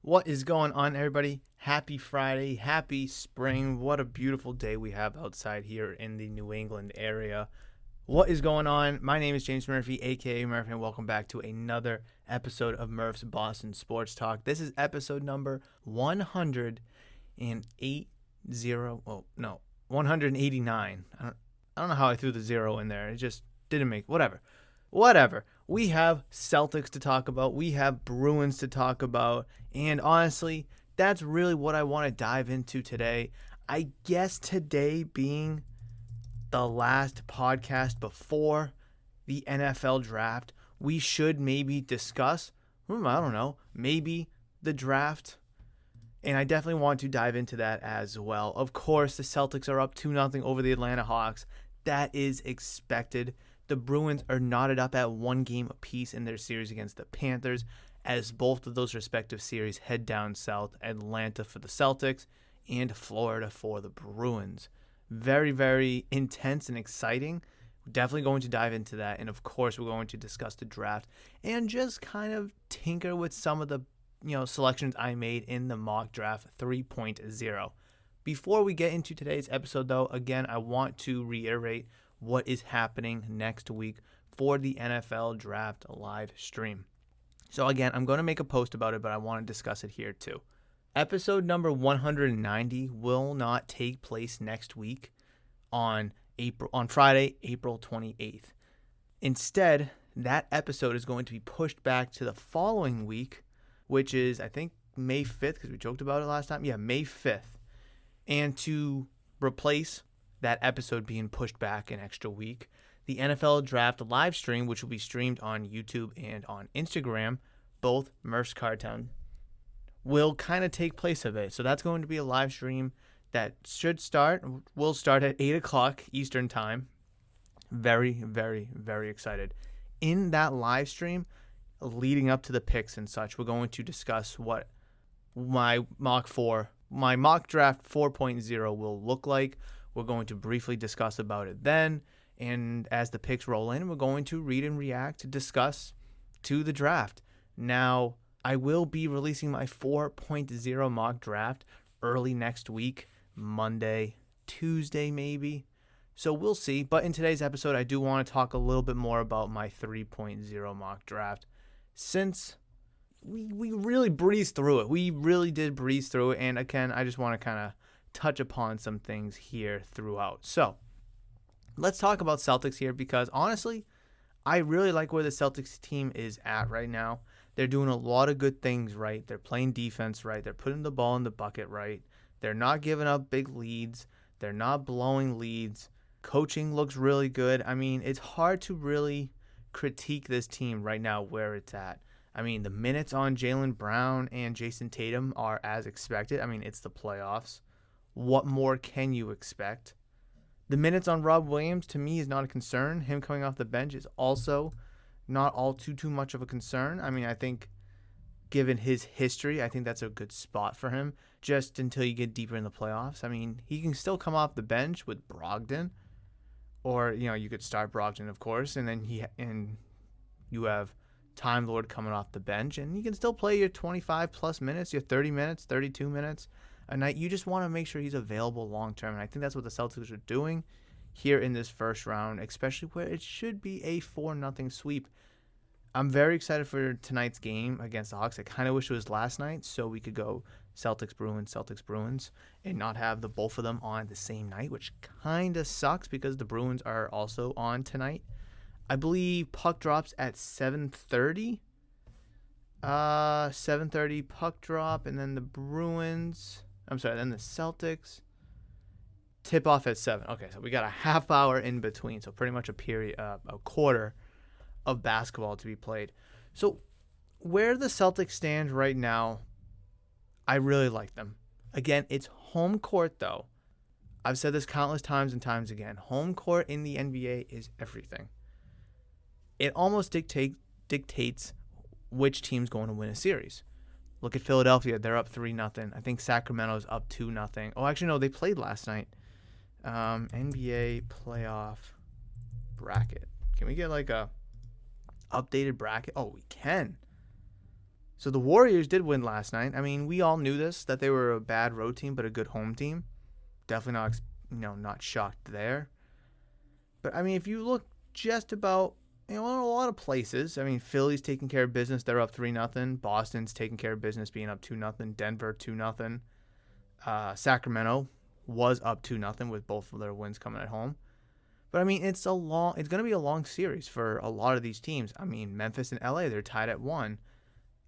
What is going on, everybody? Happy Friday, happy spring. What a beautiful day we have outside here in the New England area. What is going on? My name is James Murphy, aka Murph, and welcome back to another episode of Murph's Boston Sports Talk. This is episode number 180. Oh, no, 189. I don't know how I threw the zero in there. It just didn't make whatever. We have Celtics to talk about. We have Bruins to talk about. And honestly, that's really what I want to dive into today. I guess today being the last podcast before the NFL draft, we should maybe discuss, I don't know, maybe the draft. And I definitely want to dive into that as well. Of course, the Celtics are up 2-0 over the Atlanta Hawks. That is expected. The Bruins are knotted up at one game apiece in their series against the Panthers, as both of those respective series head down south, Atlanta for the Celtics and Florida for the Bruins. Very, very intense and exciting. We're definitely going to dive into that. And of course, we're going to discuss the draft and just kind of tinker with some of the selections I made in the mock draft 3.0. Before we get into today's episode, though, again, I want to reiterate what is happening next week for the NFL Draft live stream. So again, I'm going to make a post about it, but I want to discuss it here too. Episode number 190 will not take place next week on Friday, April 28th. Instead, that episode is going to be pushed back to the following week, which is, I think, May 5th, because we joked about it last time. Yeah, May 5th. And to replace that episode being pushed back an extra week, the NFL Draft live stream, which will be streamed on YouTube and on Instagram, both Murph's Cartown, will kind of take place of it. So that's going to be a live stream that will start at 8 o'clock Eastern Time. Very, very, very excited. In that live stream, leading up to the picks and such, we're going to discuss what my mock draft 4.0 will look like. We're going to briefly discuss about it then. And as the picks roll in, we're going to read and react, discuss to the draft. Now, I will be releasing my 4.0 mock draft early next week, Monday, Tuesday maybe. So we'll see. But in today's episode, I do want to talk a little bit more about my 3.0 mock draft. Since we really breezed through it. We really did breeze through it. And again, I just want to kind of touch upon some things here throughout. So let's talk about Celtics here, because honestly, I really like where the Celtics team is at right now. They're doing a lot of good things right. They're playing defense right. They're putting the ball in the bucket right. They're not giving up big leads. They're not blowing leads. Coaching looks really good. I mean, it's hard to really critique this team right now where it's at. I mean, the minutes on Jaylen Brown and Jason Tatum are as expected. I mean, it's the playoffs. What more can you expect? The minutes on Rob Williams, to me, is not a concern. Him coming off the bench is also not all too much of a concern. I mean, I think given his history, I think that's a good spot for him just until you get deeper in the playoffs. I mean, he can still come off the bench with Brogdon, or, you could start Brogdon, of course, and then you have Time Lord coming off the bench, and you can still play your 25-plus minutes, your 30 minutes, 32 minutes a night. You just want to make sure he's available long-term, and I think that's what the Celtics are doing here in this first round, especially where it should be a 4-0 sweep. I'm very excited for tonight's game against the Hawks. I kind of wish it was last night so we could go Celtics-Bruins, and not have the both of them on the same night, which kind of sucks because the Bruins are also on tonight. I believe puck drops at 7:30. 7:30 puck drop, and then the Celtics tip off at 7. Okay, so we got a half hour in between, so pretty much a quarter of basketball to be played. So where the Celtics stand right now, I really like them. Again, it's home court though. I've said this countless times and times again. Home court in the NBA is everything. It almost dictates which team's going to win a series. Look at Philadelphia. They're up 3-0. I think Sacramento's up 2-0. Oh, actually, no, they played last night. NBA playoff bracket. Can we get like a updated bracket? Oh, we can. So the Warriors did win last night. I mean, we all knew this, that they were a bad road team, but a good home team. Definitely not shocked there. But I mean, if you look just about, in a lot of places, I mean, Philly's taking care of business. They're up 3-0. Boston's taking care of business, being up 2-0. Denver 2-0. Sacramento was up 2-0 with both of their wins coming at home. But I mean, it's going to be a long series for a lot of these teams. I mean, Memphis and LA, they're tied at 1.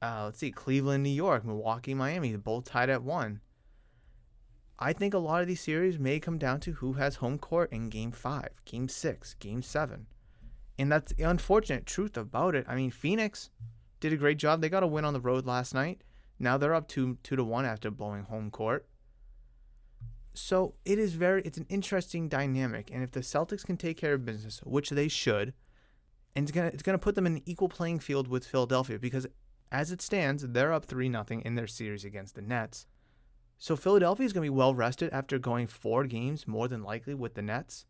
Let's see, Cleveland, New York, Milwaukee, Miami, they're both tied at 1. I think a lot of these series may come down to who has home court in Game 5, Game 6, Game 7. And that's the unfortunate truth about it. I mean, Phoenix did a great job. They got a win on the road last night. Now they're up 2-1 after blowing home court. So it's an interesting dynamic. And if the Celtics can take care of business, which they should, and it's gonna put them in an equal playing field with Philadelphia, because as it stands, they're up 3-0 in their series against the Nets. So Philadelphia is going to be well rested after going 4 games, more than likely, with the Nets.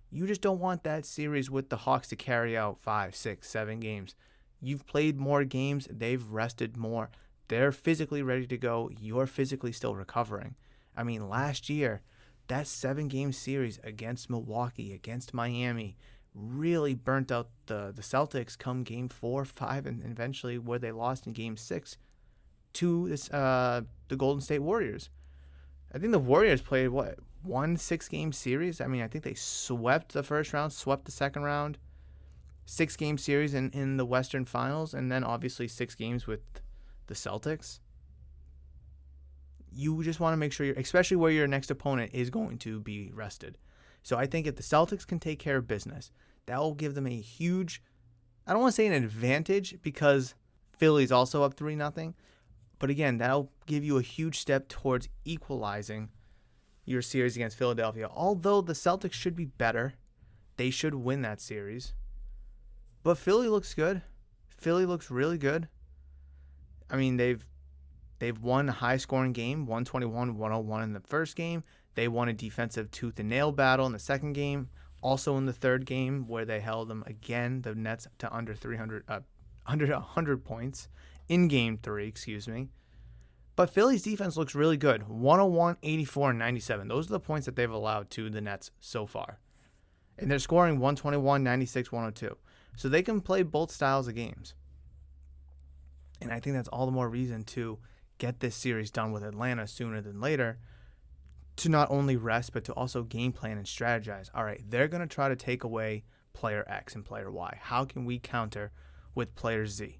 You just don't want that series with the Hawks to carry out 5, 6, 7 games. You've played more games. They've rested more. They're physically ready to go. You're physically still recovering. I mean, last year, that 7-game series against Milwaukee, against Miami, really burnt out the Celtics come Game 4, 5, and eventually where they lost in Game 6 to the Golden State Warriors. I think the Warriors played, 1 6-game series? I mean, I think they swept the first round, swept the second round, 6-game series in the Western Finals, and then obviously 6 games with the Celtics. You just want to make sure, especially where your next opponent is going to be rested. So I think if the Celtics can take care of business, that will give them a huge, I don't want to say an advantage because Philly's also up 3-0. But again, that'll give you a huge step towards equalizing your series against Philadelphia. Although the Celtics should be better, they should win that series. But Philly looks good. Philly looks really good. I mean, they've won a high-scoring game, 121-101 in the first game. They won a defensive tooth-and-nail battle in the second game. Also in the third game, where they held them again, the Nets, to under 100 points. In Game 3, But Philly's defense looks really good. 101, 84, and 97. Those are the points that they've allowed to the Nets so far. And they're scoring 121, 96, 102. So they can play both styles of games. And I think that's all the more reason to get this series done with Atlanta sooner than later, to not only rest, but to also game plan and strategize. All right, they're going to try to take away player X and player Y. How can we counter with player Z?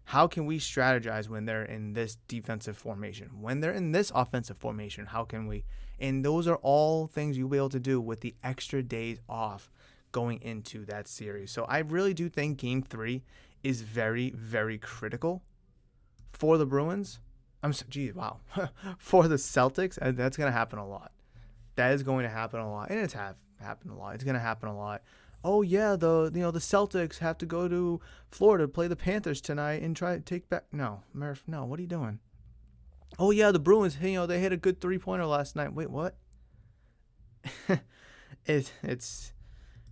How can we strategize when they're in this defensive formation? When they're in this offensive formation, how can we? And those are all things you'll be able to do with the extra days off going into that series. So I really do think Game 3 is very, very critical for the Bruins. For the Celtics, that's going to happen a lot. That is going to happen a lot. And it's happened a lot. It's going to happen a lot. Oh yeah, the Celtics have to go to Florida to play the Panthers tonight and try to take back. No, Murph, no, what are you doing? Oh yeah, the Bruins, they hit a good 3-pointer last night. Wait, what? it's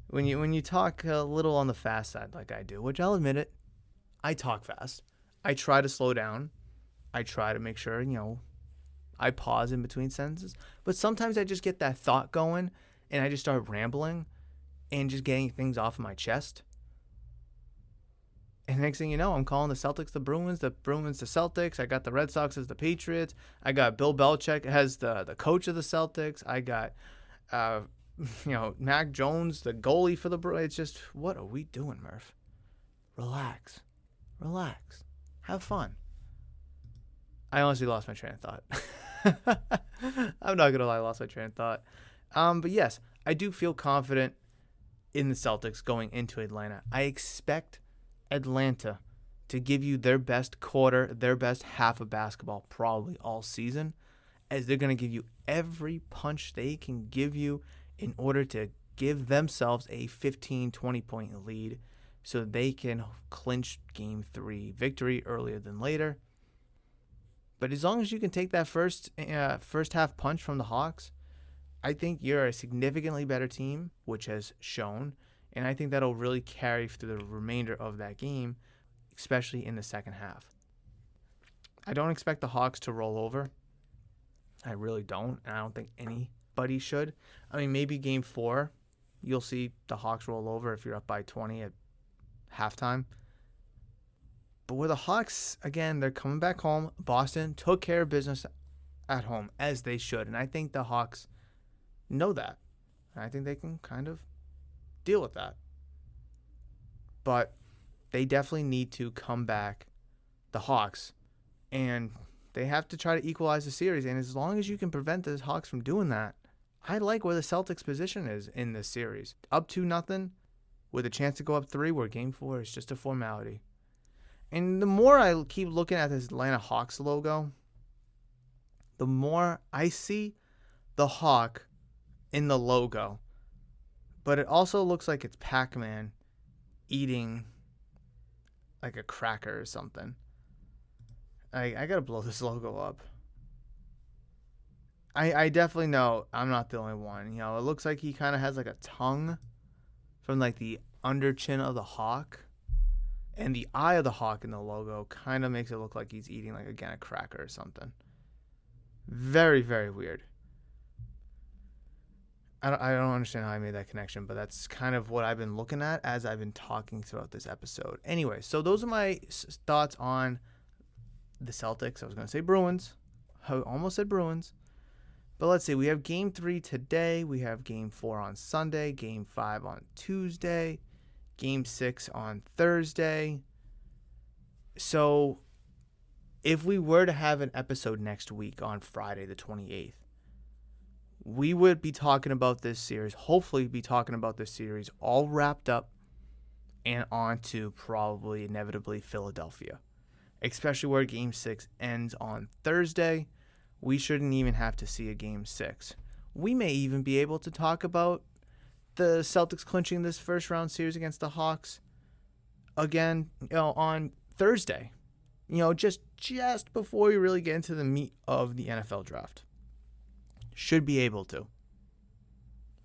when you talk a little on the fast side like I do, which I'll admit it, I talk fast. I try to slow down. I try to make sure, I pause in between sentences. But sometimes I just get that thought going and I just start rambling and just getting things off my chest. And next thing you know, I'm calling the Celtics the Bruins the Celtics. I got the Red Sox as the Patriots. I got Bill Belichick as the coach of the Celtics. I got, Mac Jones, the goalie for the Bruins. It's just, what are we doing, Murph? Relax. Have fun. I honestly lost my train of thought. I'm not going to lie, I lost my train of thought. But yes, I do feel confident in the Celtics going into Atlanta. I expect Atlanta to give you their best quarter, their best half of basketball probably all season, as they're going to give you every punch they can give you in order to give themselves a 15, 20-point lead so they can clinch Game 3 victory earlier than later. But as long as you can take that first half punch from the Hawks, I think you're a significantly better team, which has shown, and I think that'll really carry through the remainder of that game, especially in the second half. I don't expect the Hawks to roll over. I really don't. And I don't think anybody should. I mean, maybe game 4, you'll see the Hawks roll over if you're up by 20 at halftime. But with the Hawks, again, they're coming back home. Boston took care of business at home, as they should. And I think the Hawks know that. And I think they can kind of deal with that. But they definitely need to come back, the Hawks, and they have to try to equalize the series. And as long as you can prevent the Hawks from doing that, I like where the Celtics' position is in this series. Up 2-0 with a chance to go up 3, where game 4 is just a formality. And the more I keep looking at this Atlanta Hawks logo, the more I see the hawk in the logo. But it also looks like it's Pac-Man eating like a cracker or something. I gotta blow this logo up. I definitely know I'm not the only one. You know, it looks like he kind of has like a tongue from like the under chin of the hawk. And the eye of the hawk in the logo kind of makes it look like he's eating, like, again, a cracker or something. Very, very weird. I don't understand how I made that connection, but that's kind of what I've been looking at as I've been talking throughout this episode. Anyway, so those are my thoughts on the Celtics. I was going to say Bruins. I almost said Bruins. But let's see. We have Game 3 today. We have Game 4 on Sunday. Game 5 on Tuesday. Game 6 on Thursday. So if we were to have an episode next week on Friday the 28th, we would be talking about this series, hopefully be talking about this series all wrapped up and on to probably inevitably Philadelphia, especially where Game 6 ends on Thursday. We shouldn't even have to see a Game 6. We may even be able to talk about the Celtics clinching this first round series against the Hawks again, on Thursday, just before we really get into the meat of the NFL draft. Should be able to.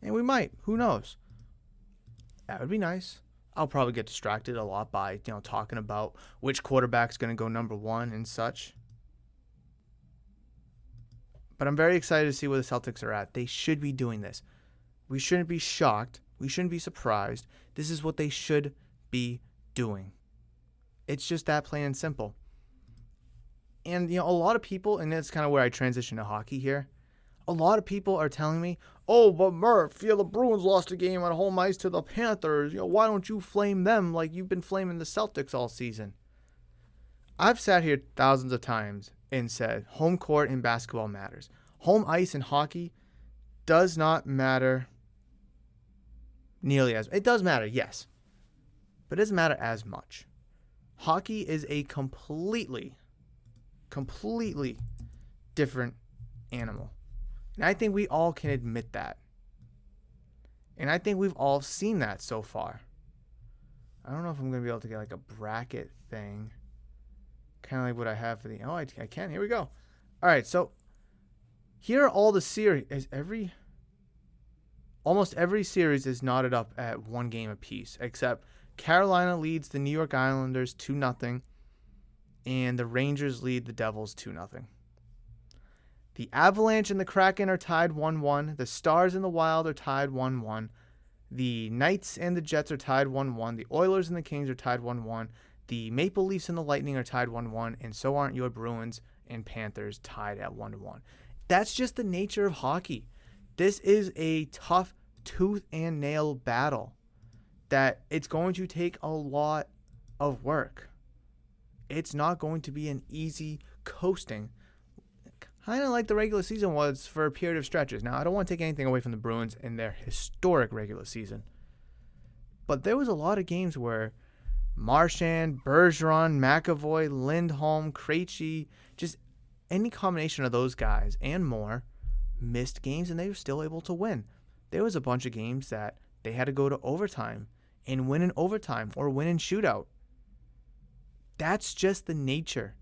And we might. Who knows? That would be nice. I'll probably get distracted a lot by, talking about which quarterback's going to go number 1 and such. But I'm very excited to see where the Celtics are at. They should be doing this. We shouldn't be shocked. We shouldn't be surprised. This is what they should be doing. It's just that plain and simple. And, a lot of people, and that's kind of where I transition to hockey here. A lot of people are telling me, oh, but Murph, the Bruins lost a game on home ice to the Panthers. Why don't you flame them like you've been flaming the Celtics all season? I've sat here thousands of times and said home court in basketball matters. Home ice in hockey does not matter nearly as... It does matter, yes. But it doesn't matter as much. Hockey is a completely different animal. And I think we all can admit that. And I think we've all seen that so far. I don't know if I'm going to be able to get like a bracket thing. Kind of like what I have for the... Oh, I can. Here we go. All right, so here are all the series. Almost every series is knotted up at 1 game apiece, except Carolina leads the New York Islanders 2-0, and the Rangers lead the Devils 2-0. The Avalanche and the Kraken are tied 1-1. The Stars and the Wild are tied 1-1. The Knights and the Jets are tied 1-1. The Oilers and the Kings are tied 1-1. The Maple Leafs and the Lightning are tied 1-1. And so aren't your Bruins and Panthers tied at 1-1. That's just the nature of hockey. This is a tough tooth and nail battle that it's going to take a lot of work. It's not going to be an easy coasting, kind of like the regular season was for a period of stretches. Now, I don't want to take anything away from the Bruins in their historic regular season, but there was a lot of games where Marchand, Bergeron, McAvoy, Lindholm, Krejci, just any combination of those guys and more missed games, and they were still able to win. There was a bunch of games that they had to go to overtime and win in overtime or win in shootout. That's just the nature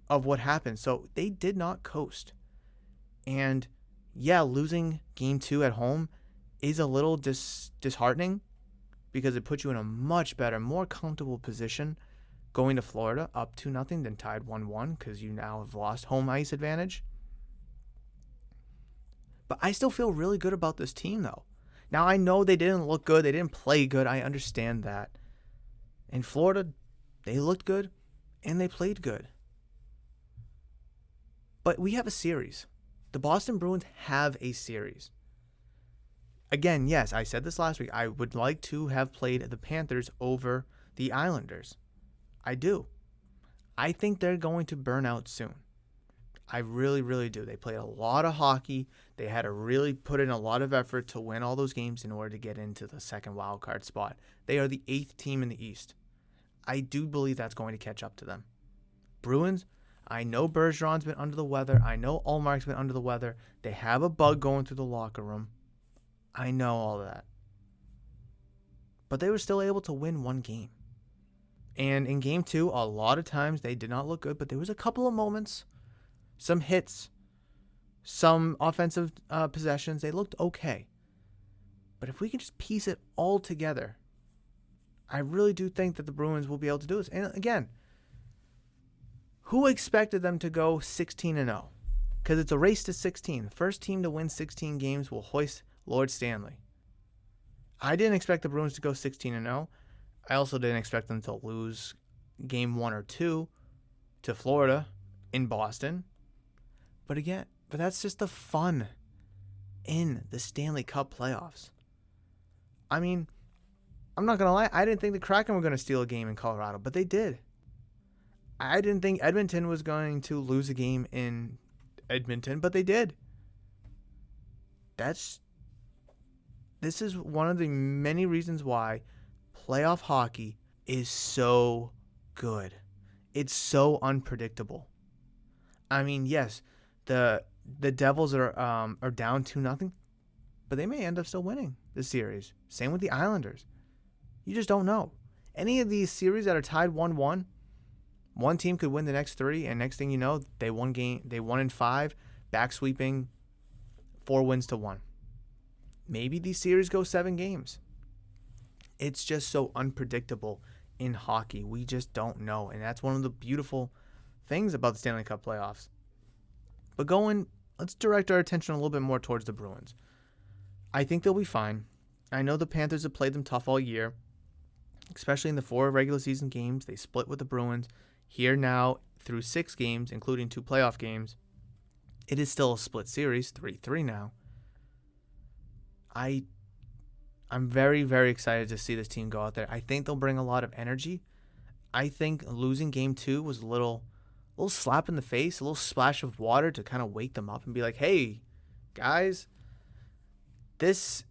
of what happened. So they did not coast. And yeah, losing game 2 at home is a little disheartening because it puts you in a much better, more comfortable position going to Florida up 2-0, then tied 1-1 because you now have lost home ice advantage. But I still feel really good about this team, though. Now, I know they didn't look good. They didn't play good. I understand that. In Florida, they looked good, and they played good. But we have a series. The Boston Bruins have a series. Again, yes, I said this last week. I would like to have played the Panthers over the Islanders. I do. I think they're going to burn out soon. I really, really do. They played a lot of hockey. They had to really put in a lot of effort to win all those games in order to get into the second wild card spot. They are the 8th team in the East. I do believe that's going to catch up to them. Bruins, I know Bergeron's been under the weather. I know Ullmark's been under the weather. They have a bug going through the locker room. I know all that. But they were still able to win one game. And in game 2, a lot of times they did not look good, but there was a couple of moments, some hits, some offensive possessions. They looked okay. But if we can just piece it all together, I really do think that the Bruins will be able to do this. And again, who expected them to go 16-0? Because it's a race to 16. The first team to win 16 games will hoist Lord Stanley. I didn't expect the Bruins to go 16-0. I also didn't expect them to lose game 1 or 2 to Florida in Boston. But that's just the fun in the Stanley Cup playoffs. I mean, I'm not going to lie. I didn't think the Kraken were going to steal a game in Colorado, but they did. I didn't think Edmonton was going to lose a game in Edmonton, but they did. This is one of the many reasons why playoff hockey is so good. It's so unpredictable. I mean, yes, the Devils are down 2-0, but they may end up still winning the series. Same with the Islanders. You just don't know. Any of these series that are tied 1-1, one team could win the next 3, and next thing you know, they won in 5, back sweeping 4 wins to 1. Maybe these series go 7 games. It's just so unpredictable in hockey. We just don't know. And that's one of the beautiful things about the Stanley Cup playoffs. But let's direct our attention a little bit more towards the Bruins. I think they'll be fine. I know the Panthers have played them tough all year, especially in the 4 regular season games. They split with the Bruins. Here now, through 6 games, including 2 playoff games, it is still a split series, 3-3 now. I'm very, very excited to see this team go out there. I think they'll bring a lot of energy. I think losing game 2 was a little slap in the face, a little splash of water to kind of wake them up and be like, hey, guys, this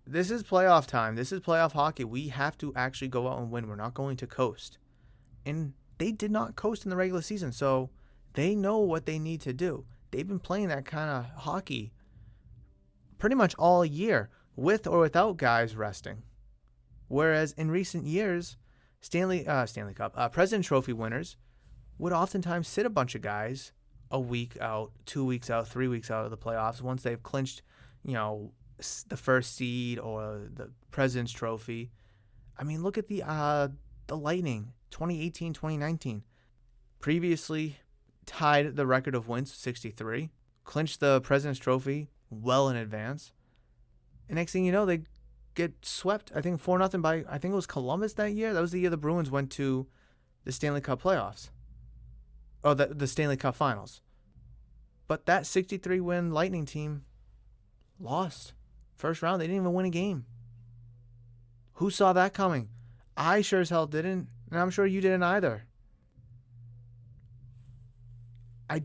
is playoff time. This is playoff hockey. We have to actually go out and win. We're not going to coast. And they did not coast in the regular season, so they know what they need to do. They've been playing that kind of hockey pretty much all year, with or without guys resting. Whereas in recent years, Stanley Cup, President's Trophy winners would oftentimes sit a bunch of guys a week out, 2 weeks out, 3 weeks out of the playoffs once they've clinched, the first seed or the President's Trophy. I mean, look at the Lightning, 2018, 2019. Previously tied the record of wins, 63, clinched the President's Trophy well in advance. And next thing you know, they get swept, I think 4-0 by, I think it was Columbus that year. That was the year the Bruins went to the Stanley Cup playoffs. Oh, the Stanley Cup finals. But that 63-win Lightning team lost. First round, they didn't even win a game. Who saw that coming? I sure as hell didn't, and I'm sure you didn't either. I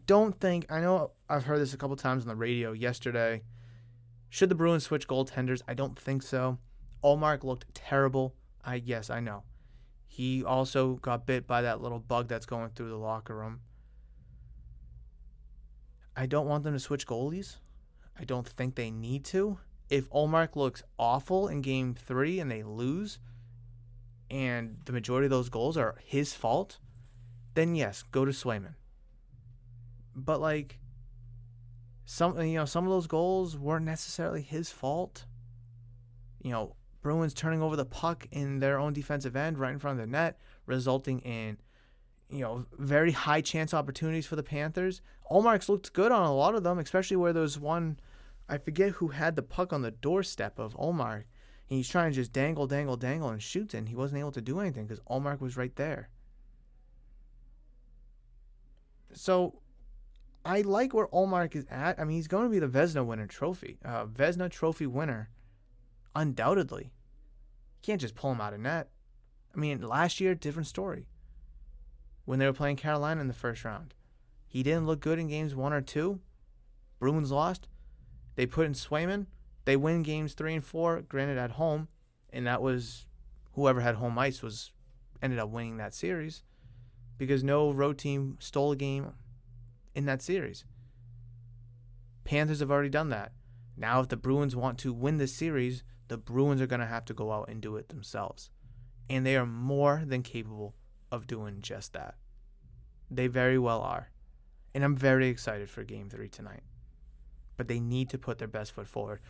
know I've heard this a couple times on the radio yesterday. Should the Bruins switch goaltenders? I don't think so. Ullmark looked terrible. Yes, I know. He also got bit by that little bug that's going through the locker room. I don't want them to switch goalies. I don't think they need to. If Ullmark looks awful in Game 3 and they lose, and the majority of those goals are his fault, then yes, go to Swayman. But some of those goals weren't necessarily his fault. Bruins turning over the puck in their own defensive end right in front of the net, resulting in very high chance opportunities for the Panthers. Olmark's looked good on a lot of them, especially where there's one, I forget who had the puck on the doorstep of Ullmark, and he's trying to just dangle, and shoot, and he wasn't able to do anything because Ullmark was right there. So I like where Ullmark is at. I mean, he's going to be the Vezina Trophy winner, undoubtedly. You can't just pull him out of net. I mean, last year, different story. When they were playing Carolina in the first round, he didn't look good in games 1 or 2. Bruins lost. They put in Swayman. They win games 3 and 4, granted at home, and that was whoever had home ice ended up winning that series because no road team stole a game in that series. Panthers have already done that. Now, if the Bruins want to win this series, the Bruins are going to have to go out and do it themselves, and they are more than capable of doing just that. They very well are, and I'm very excited for Game 3 tonight. But they need to put their best foot forward.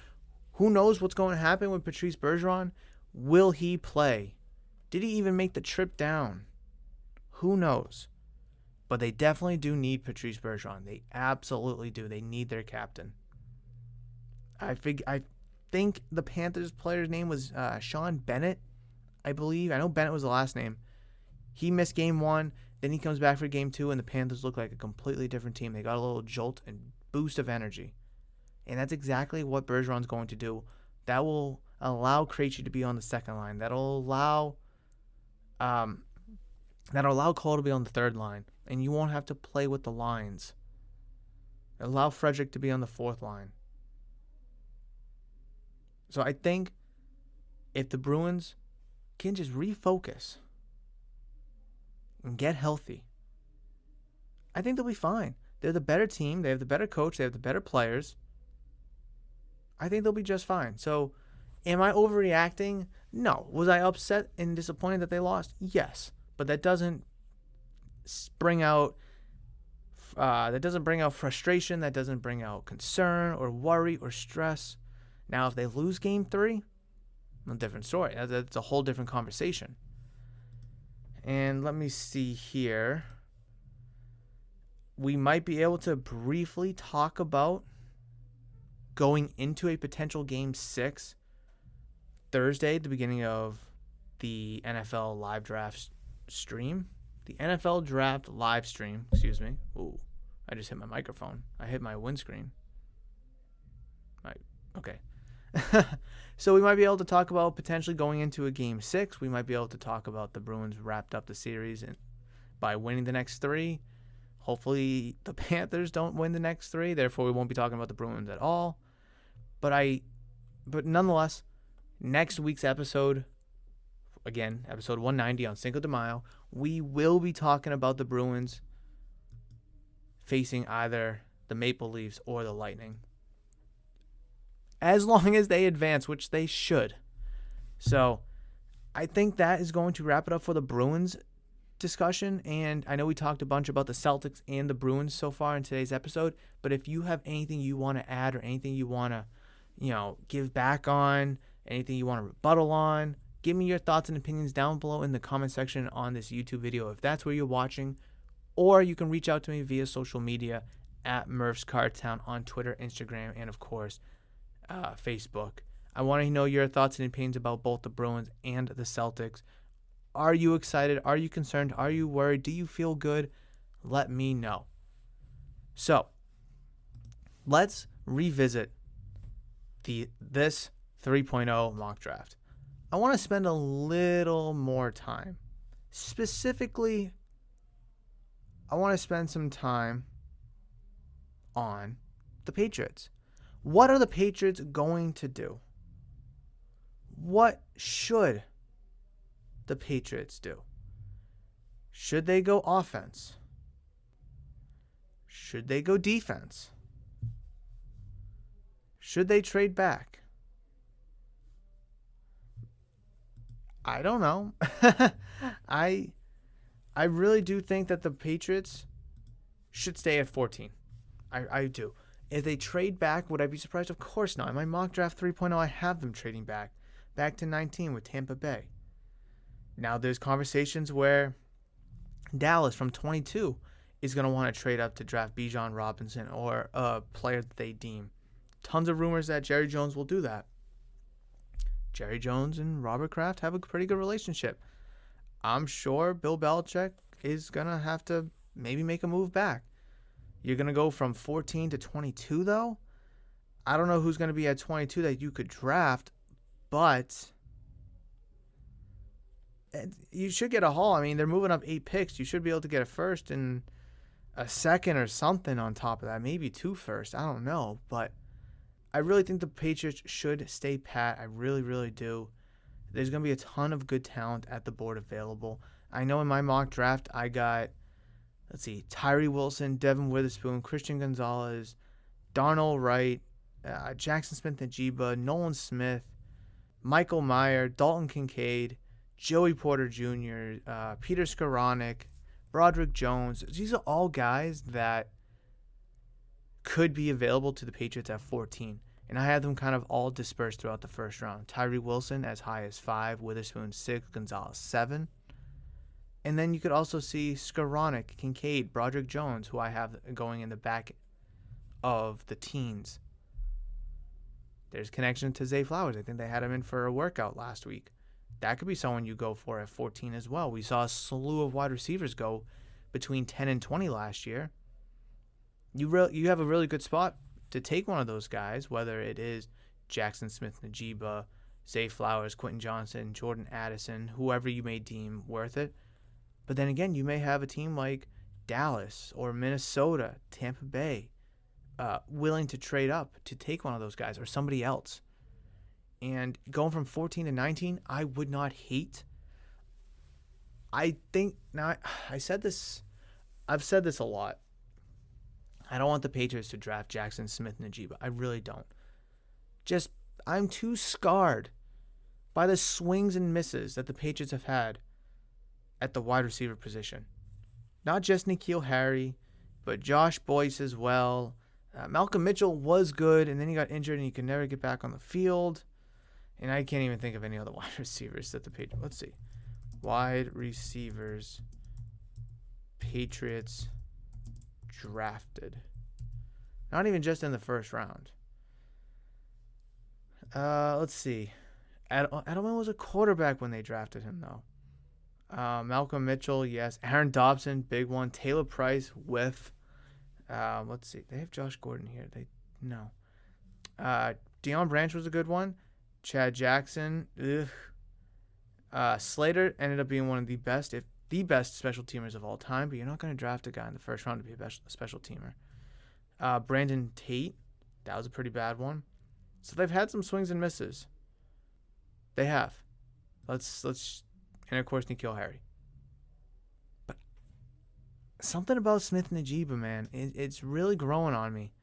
Who knows what's going to happen with Patrice Bergeron? Will he play? Did he even make the trip down? Who knows? But they definitely do need Patrice Bergeron. They absolutely do. They need their captain. I think the Panthers player's name was Sean Bennett, I believe. I know Bennett was the last name. He missed Game 1. Then he comes back for Game 2, and the Panthers look like a completely different team. They got a little jolt and boost of energy. And that's exactly what Bergeron's going to do. That will allow Krejci to be on the second line. That'll allow Cole to be on the third line. And you won't have to play with the lines. Allow Frederick to be on the fourth line. So I think if the Bruins can just refocus and get healthy, I think they'll be fine. They're the better team. They have the better coach. They have the better players. I think they'll be just fine. So, am I overreacting? No. Was I upset and disappointed that they lost? Yes. But that doesn't bring out frustration. That doesn't bring out concern or worry or stress. Now, if they lose Game 3, a different story. That's a whole different conversation. And let me see here. We might be able to briefly talk about going into a potential Game 6 Thursday, the beginning of the NFL live draft stream. The NFL draft live stream, excuse me. Ooh, I just hit my microphone. I hit my windscreen. Okay. So we might be able to talk about potentially going into a Game 6. We might be able to talk about the Bruins wrapped up the series by winning the next 3. Hopefully the Panthers don't win the next 3. Therefore, we won't be talking about the Bruins at all. But nonetheless, next week's episode, again, episode 190 on Cinco de Mayo, we will be talking about the Bruins facing either the Maple Leafs or the Lightning. As long as they advance, which they should. So, I think that is going to wrap it up for the Bruins discussion. And I know we talked a bunch about the Celtics and the Bruins so far in today's episode. But if you have anything you want to add or anything you want to, give back on, anything you want to rebuttal on, give me your thoughts and opinions down below in the comment section on this YouTube video if that's where you're watching. Or you can reach out to me via social media at Murph's Cardtown on Twitter, Instagram, and of course, Facebook. I want to know your thoughts and opinions about both the Bruins and the Celtics. Are you excited? Are you concerned? Are you worried? Do you feel good? Let me know. So, let's revisit this 3.0 mock draft. I want to spend a little more time. Specifically, I want to spend some time on the Patriots. What are the Patriots going to do? What should the Patriots do? Should they go offense? Should they go defense? Should they trade back? I don't know. I really do think that the Patriots should stay at 14. I do. If they trade back, would I be surprised? Of course not. In my mock draft 3.0, I have them trading back to 19 with Tampa Bay. Now, there's conversations where Dallas from 22 is going to want to trade up to draft Bijan Robinson or a player that they deem. Tons of rumors that Jerry Jones will do that. Jerry Jones and Robert Kraft have a pretty good relationship. I'm sure Bill Belichick is going to have to maybe make a move back. You're going to go from 14 to 22, though? I don't know who's going to be at 22 that you could draft, but you should get a haul. I mean, they're moving up 8 picks. You should be able to get a first and a second or something on top of that. Maybe 2 firsts. I don't know, but I really think the Patriots should stay pat. I really, really do. There's going to be a ton of good talent at the board available. I know in my mock draft I got, Tyree Wilson, Devin Witherspoon, Christian Gonzalez, Darnell Wright, Jackson Smith-Njigba, Nolan Smith, Michael Mayer, Dalton Kincaid, Joey Porter Jr., Peter Skoranek, Broderick Jones. These are all guys that could be available to the Patriots at 14. And I have them kind of all dispersed throughout the first round. Tyree Wilson as high as 5, Witherspoon 6, Gonzalez 7. And then you could also see Skoranek, Kincaid, Broderick Jones, who I have going in the back of the teens. There's connection to Zay Flowers. I think they had him in for a workout last week. That could be someone you go for at 14 as well. We saw a slew of wide receivers go between 10 and 20 last year. You have a really good spot to take one of those guys, whether it is Jackson Smith-Njigba, Zay Flowers, Quentin Johnson, Jordan Addison, whoever you may deem worth it. But then again, you may have a team like Dallas or Minnesota, Tampa Bay, willing to trade up to take one of those guys or somebody else. And going from 14 to 19, I would not hate. I think, now I've said this a lot. I don't want the Patriots to draft Jackson Smith-Njigba. I really don't. I'm too scarred by the swings and misses that the Patriots have had at the wide receiver position. Not just N'Keal Harry, but Josh Boyce as well. Malcolm Mitchell was good, and then he got injured, and he could never get back on the field. And I can't even think of any other wide receivers that the Patriots... Let's see. Wide receivers Patriots drafted. Not even just in the first round. Let's see. Edelman was a quarterback when they drafted him, though. Malcolm Mitchell, yes. Aaron Dobson, big one. Taylor Price, whiff. Let's see. They have Josh Gordon here. No. Deion Branch was a good one. Chad Jackson, Slater ended up being one of the best, if the best special teamers of all time, but you're not going to draft a guy in the first round to be a special teamer. Brandon Tate, that was a pretty bad one. So they've had some swings and misses. They have. And of course N'Keal Harry. But something about Smith-Njigba, man, it's really growing on me.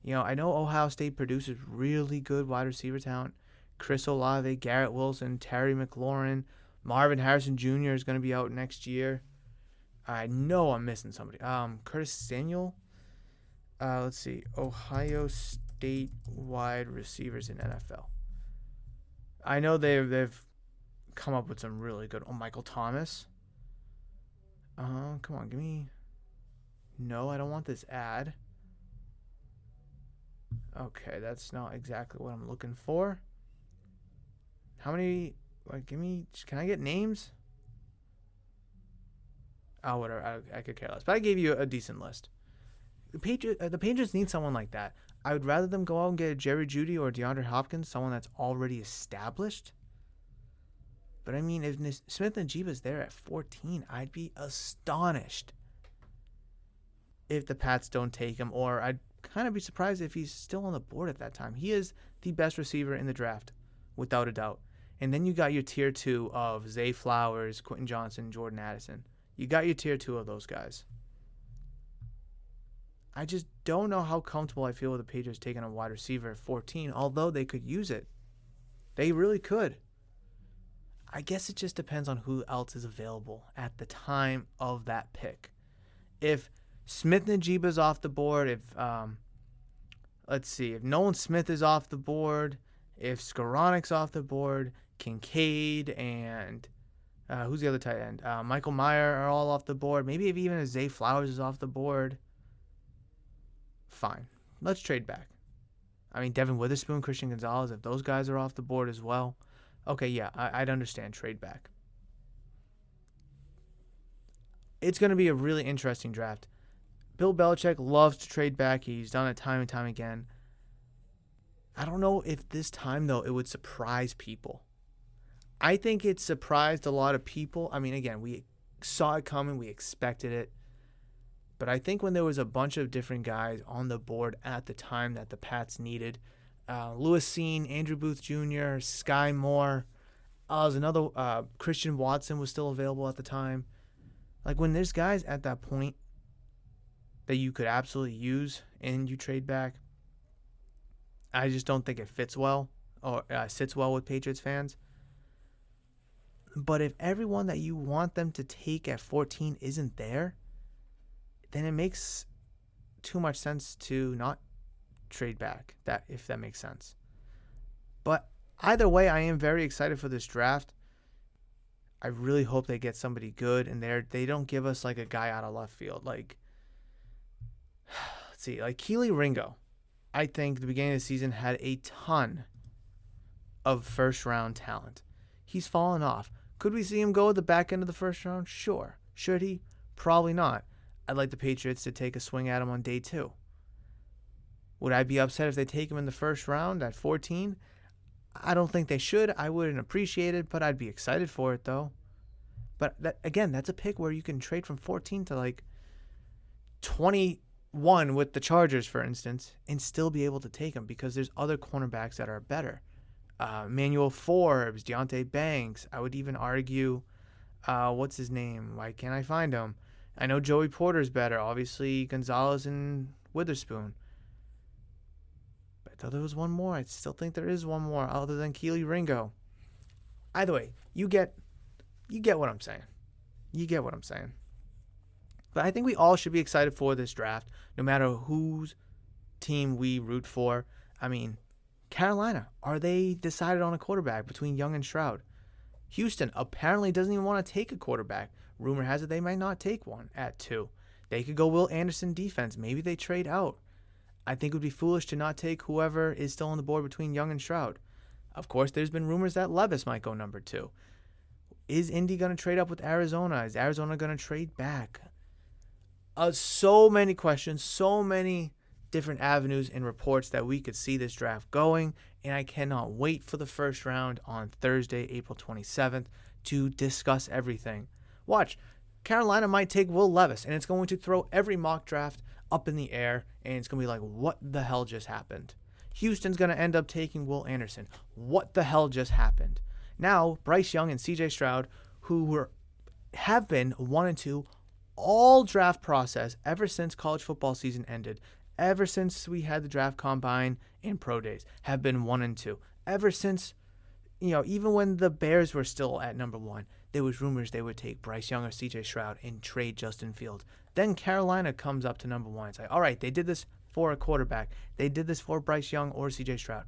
I know Ohio State produces really good wide receiver talent. Chris Olave, Garrett Wilson, Terry McLaurin, Marvin Harrison Jr. is going to be out next year. I know I'm missing somebody. Curtis Samuel. Let's see. Ohio State wide receivers in NFL. I know they've come up with some really good. Michael Thomas. Come on, give me. No, I don't want this ad. Okay, that's not exactly what I'm looking for. How many? Can I get names? Oh, whatever. I could care less. But I gave you a decent list. The Patriots need someone like that. I would rather them go out and get a Jerry Jeudy or DeAndre Hopkins, someone that's already established. But I mean, if Smith-Njigba is there at 14, I'd be astonished if the Pats don't take him, or I'd kind of be surprised if he's still on the board at that time. He is the best receiver in the draft, without a doubt. And then you got your tier 2 of Zay Flowers, Quentin Johnson, Jordan Addison. You got your tier 2 of those guys. I just don't know how comfortable I feel with the Patriots taking a wide receiver at 14, although they could use it. They really could. I guess it just depends on who else is available at the time of that pick. If Smith-Njigba is off the board, if Nolan Smith is off the board, if Skoronek's off the board, Kincaid and Who's the other tight end? Michael Meyer are all off the board. Maybe if even Zay Flowers is off the board. Fine. Let's trade back. I mean, Devin Witherspoon, Christian Gonzalez, if those guys are off the board as well. Okay, yeah, I'd understand trade back. It's going to be a really interesting draft. Bill Belichick loves to trade back. He's done it time and time again. I don't know if this time, though, it would surprise people. I think it surprised a lot of people. I mean, again, we saw it coming. We expected it. But I think when there was a bunch of different guys on the board at the time that the Pats needed, Lewis Seen, Andrew Booth Jr., Sky Moore, there's another, Christian Watson was still available at the time. Like, when there's guys at that point that you could absolutely use and you trade back, I just don't think it fits well or sits well with Patriots fans. But if everyone that you want them to take at 14 isn't there, then it makes too much sense to not trade back, that if that makes sense. But either way, I am very excited for this draft. I really hope they get somebody good in there. They don't give us like a guy out of left field. Like, let's see, like Keely Ringo, I think the beginning of the season had a ton of first round talent. He's fallen off. Could we see him go at the back end of the first round? Sure. Should he? Probably not. I'd like the Patriots to take a swing at him on day 2. Would I be upset if they take him in the first round at 14? I don't think they should. I wouldn't appreciate it, but I'd be excited for it, though. But that's a pick where you can trade from 14 to like 21 with the Chargers, for instance, and still be able to take him because there's other cornerbacks that are better. Emmanuel Forbes, Deontay Banks. I would even argue, what's his name? Why can't I find him? I know Joey Porter's better. Obviously, Gonzalez and Witherspoon. But I thought there was one more. I still think there is one more other than Keely Ringo. Either way, you get what I'm saying. You get what I'm saying. But I think we all should be excited for this draft, no matter whose team we root for. I mean, Carolina, are they decided on a quarterback between Young and Stroud? Houston apparently doesn't even want to take a quarterback. Rumor has it they might not take one at 2. They could go Will Anderson defense. Maybe they trade out. I think it would be foolish to not take whoever is still on the board between Young and Stroud. Of course, there's been rumors that Levis might go number 2. Is Indy going to trade up with Arizona? Is Arizona going to trade back? So many questions, so many different avenues and reports that we could see this draft going, and I cannot wait for the first round on Thursday, April 27th to discuss everything. Watch, Carolina might take Will Levis, and it's going to throw every mock draft up in the air, and it's going to be like, what the hell just happened? Houston's going to end up taking Will Anderson. What the hell just happened? Now, Bryce Young and CJ Stroud, who have been 1 and 2 all draft process ever since college football season ended, ever since we had the draft combine and pro days, have been 1 and 2. Ever since, even when the Bears were still at number 1, there was rumors they would take Bryce Young or CJ Stroud and trade Justin Fields. Then Carolina comes up to number 1 and say, all right, they did this for a quarterback. They did this for Bryce Young or CJ Stroud.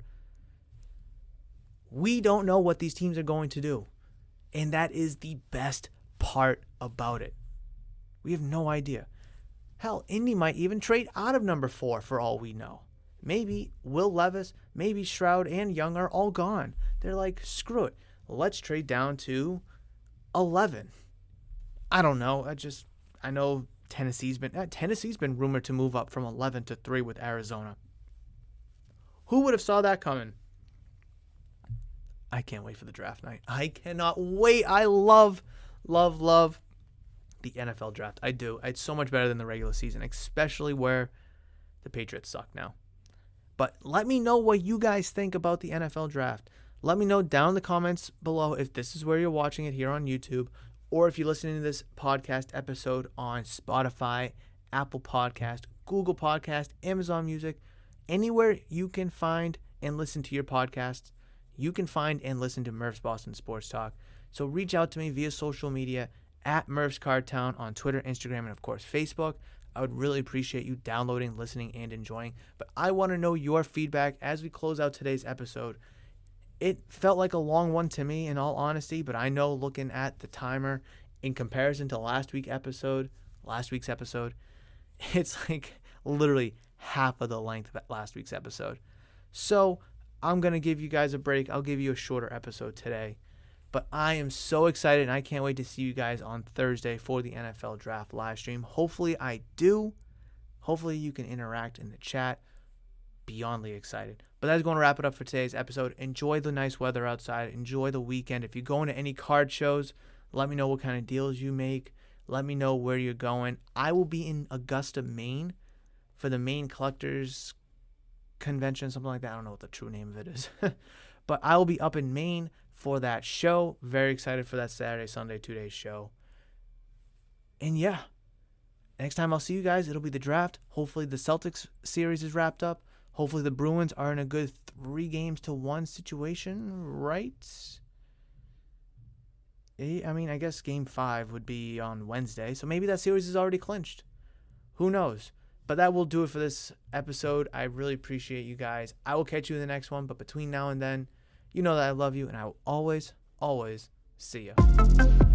We don't know what these teams are going to do. And that is the best part about it. We have no idea. Hell, Indy might even trade out of number 4 for all we know. Maybe Will Levis, maybe Stroud and Young are all gone. They're like, screw it. Let's trade down to 11. I don't know. I know Tennessee's been rumored to move up from 11 to 3 with Arizona. Who would have saw that coming? I can't wait for the draft night. I cannot wait. I love the NFL draft. I do. It's so much better than the regular season, especially where the Patriots suck now. But let me know what you guys think about the NFL draft. Let me know down in the comments below if this is where you're watching it here on YouTube, or if you're listening to this podcast episode on Spotify, Apple Podcast, Google Podcast, Amazon Music, anywhere you can find and listen to your podcasts, you can find and listen to Murph's Boston Sports Talk. So reach out to me via social media at Murph's Cardtown on Twitter, Instagram, and of course Facebook. I would really appreciate you downloading, listening, and enjoying. But I want to know your feedback as we close out today's episode. It felt like a long one to me, in all honesty, but I know looking at the timer in comparison to last week's episode, it's like literally half of the length of last week's episode. So I'm going to give you guys a break. I'll give you a shorter episode today. But I am so excited, and I can't wait to see you guys on Thursday for the NFL Draft live stream. Hopefully I do. Hopefully you can interact in the chat. Beyondly excited. But that's going to wrap it up for today's episode. Enjoy the nice weather outside. Enjoy the weekend. If you're going to any card shows, let me know what kind of deals you make. Let me know where you're going. I will be in Augusta, Maine for the Maine Collectors Convention, something like that. I don't know what the true name of it is. But I will be up in Maine for that show. Very excited for that Saturday, Sunday, 2-day show. And yeah, next time I'll see you guys, it'll be the draft. Hopefully the Celtics series is wrapped up. Hopefully the Bruins are in a good 3-1 situation, right? I mean, I guess Game 5 would be on Wednesday, so maybe that series is already clinched. Who knows? But that will do it for this episode. I really appreciate you guys. I will catch you in the next one, but between now and then, you know that I love you, and I will always, always see you.